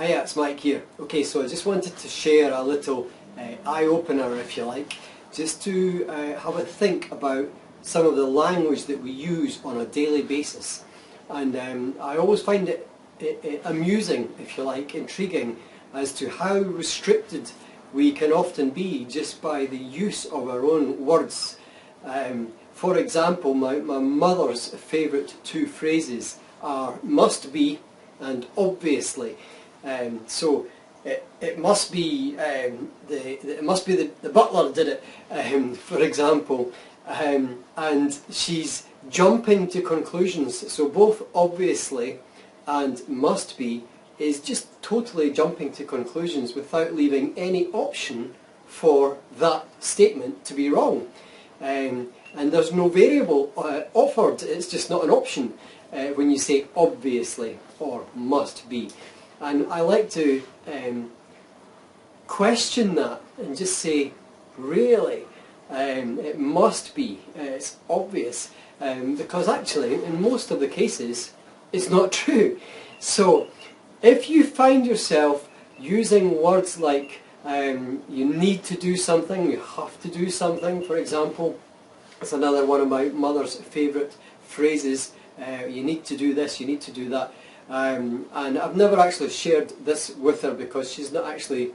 Hiya, it's Mike here. Okay, so I just wanted to share a little eye-opener, if you like, just to have a think about some of the language that we use on a daily basis. And I always find it amusing, if you like, intriguing, as to how restricted we can often be just by the use of our own words. For example, my mother's favourite two phrases are must be and obviously. So it must be the butler did it, for example, and she's jumping to conclusions. So both obviously and must be is just totally jumping to conclusions without leaving any option for that statement to be wrong. And there's no variable offered, it's just not an option when you say obviously or must be. And I like to question that and just say, really, it must be, it's obvious, because actually in most of the cases it's not true. So if you find yourself using words like you need to do something, you have to do something, for example, it's another one of my mother's favourite phrases, you need to do this, you need to do that. And I've never actually shared this with her because she's not actually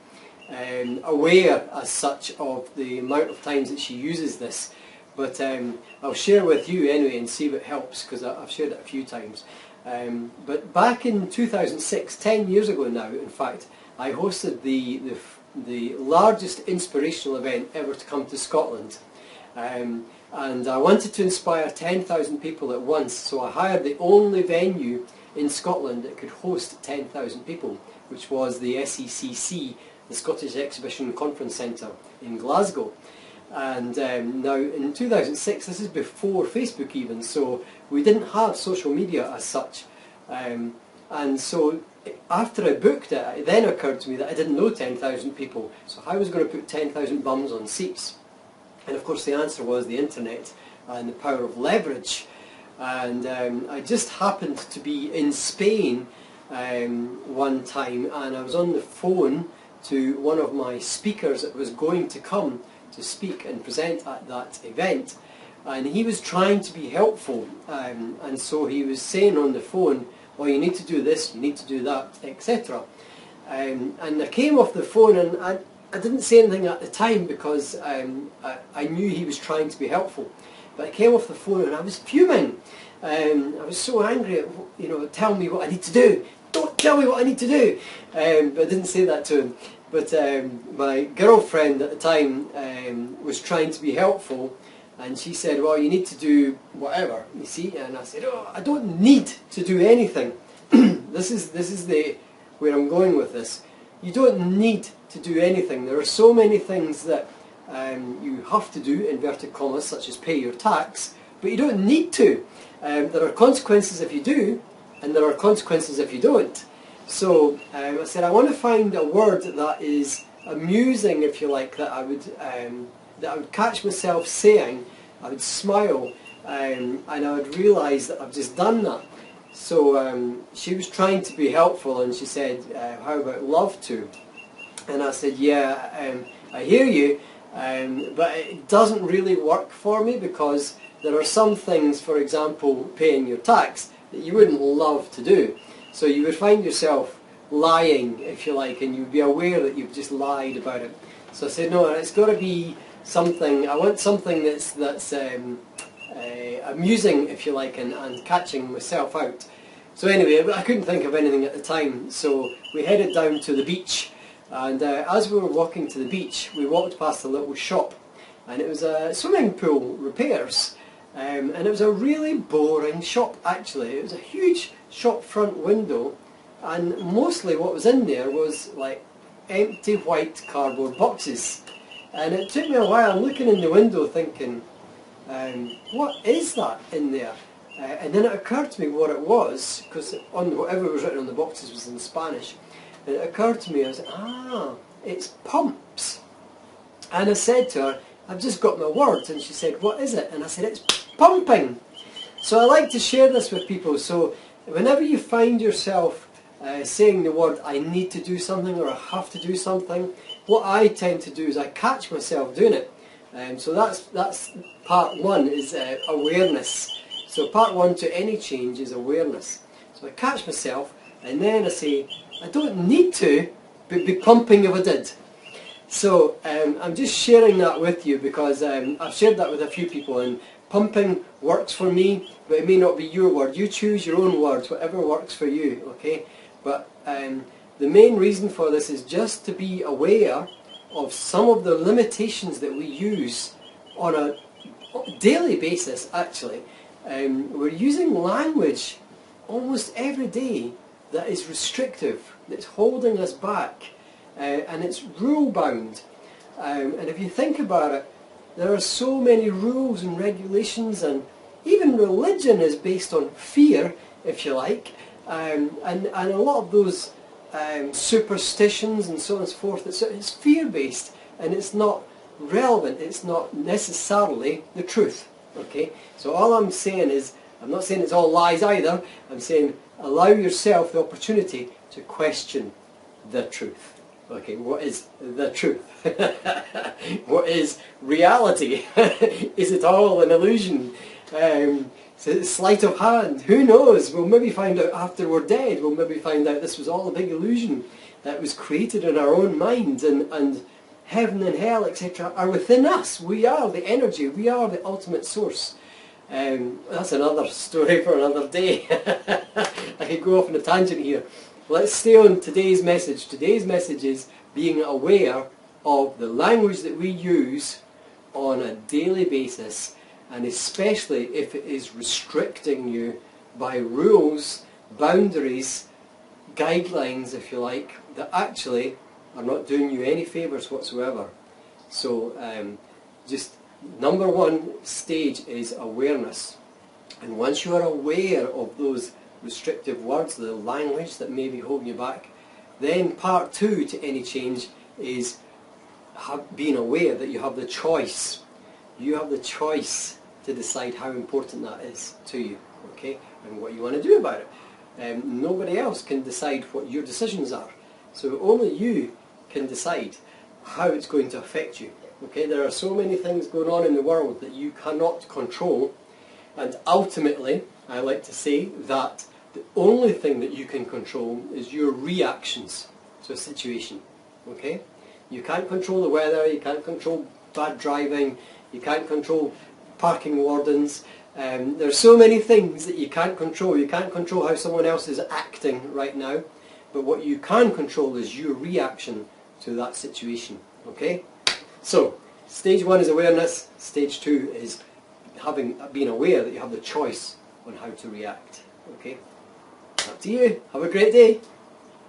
aware as such of the amount of times that she uses this. But I'll share with you anyway and see if it helps, because I've shared it a few times. But back in 2006, 10 years ago now in fact, I hosted the largest inspirational event ever to come to Scotland. And I wanted to inspire 10,000 people at once, so I hired the only venue in Scotland that could host 10,000 people, which was the SECC, the Scottish Exhibition Conference Centre in Glasgow. And now in 2006, this is before Facebook even, so we didn't have social media as such. And so after I booked it, it then occurred to me that I didn't know 10,000 people, so how was I going to put 10,000 bums on seats? And of course the answer was the internet and the power of leverage. And I just happened to be in Spain one time, and I was on the phone to one of my speakers that was going to come to speak and present at that event, and he was trying to be helpful, and so he was saying on the phone, well, you need to do this, you need to do that, etc. And I came off the phone, and I didn't say anything at the time because I knew he was trying to be helpful. But I came off the phone and I was fuming. I was so angry at, tell me what I need to do. Don't tell me what I need to do. But I didn't say that to him. But my girlfriend at the time was trying to be helpful, and she said, well, you need to do whatever, you see. And I said, oh, I don't need to do anything. This is where I'm going with this. You don't need to do anything. There are so many things that you have to do, inverted commas, such as pay your tax, but you don't need to. There are consequences if you do, and there are consequences if you don't. So I said I want to find a word that is amusing, if you like, that I would catch myself saying. I would smile, and I would realise that I've just done that. So she was trying to be helpful, and she said, how about love to? And I said, yeah, I hear you, but it doesn't really work for me, because there are some things, for example, paying your tax, that you wouldn't love to do. So you would find yourself lying, if you like, and you'd be aware that you've just lied about it. So I said, no, it's got to be something, I want something that's amusing, if you like, and catching myself out. So anyway, I couldn't think of anything at the time, so we headed down to the beach. And as we were walking to the beach, we walked past a little shop, and it was a swimming pool repairs, and it was a really boring shop actually. It was a huge shop front window, and mostly what was in there was like empty white cardboard boxes. And it took me a while looking in the window thinking, what is that in there? And then it occurred to me what it was, because whatever was written on the boxes was in Spanish. And it occurred to me, I was like, it's pumps. And I said to her, I've just got my words. And she said, what is it? And I said, it's pumping. So I like to share this with people. So whenever you find yourself saying the word I need to do something or I have to do something, what I tend to do is I catch myself doing it. So that's part one, is awareness. So part one to any change is awareness. So I catch myself and then I say, I don't need to, but be pumping if I did. So I'm just sharing that with you because I've shared that with a few people, and pumping works for me, but it may not be your word. You choose your own words, whatever works for you, okay? But the main reason for this is just to be aware of some of the limitations that we use on a daily basis, actually. We're using language almost every day that is restrictive, that's holding us back, and it's rule-bound. And if you think about it, there are so many rules and regulations, and even religion is based on fear, if you like, and a lot of those superstitions and so on and so forth, it's fear-based, and it's not relevant, it's not necessarily the truth. Okay, so all I'm saying is, I'm not saying it's all lies either, I'm saying allow yourself the opportunity to question the truth. Okay, what is the truth? What is reality? Is it all an illusion? Is it sleight of hand? Who knows? We'll maybe find out after we're dead. We'll maybe find out this was all a big illusion that was created in our own minds, and heaven and hell, etc. are within us. We are the energy. We are the ultimate source. That's another story for another day. I could go off on a tangent here. Let's stay on today's message. Today's message is being aware of the language that we use on a daily basis, and especially if it is restricting you by rules, boundaries, guidelines, if you like, that actually are not doing you any favours whatsoever. So just number one stage is awareness. And once you are aware of those restrictive words, the language that may be holding you back, then part two to any change is being aware that you have the choice. You have the choice to decide how important that is to you, okay, and what you want to do about it. Nobody else can decide what your decisions are. So only you can decide how it's going to affect you. Okay, there are so many things going on in the world that you cannot control, and ultimately I like to say that the only thing that you can control is your reactions to a situation. Okay? You can't control the weather, you can't control bad driving, you can't control parking wardens. There's so many things that you can't control. You can't control how someone else is acting right now, but what you can control is your reaction to that situation. Okay? So, stage one is awareness, stage two is being aware that you have the choice on how to react. Okay? Up to you. Have a great day.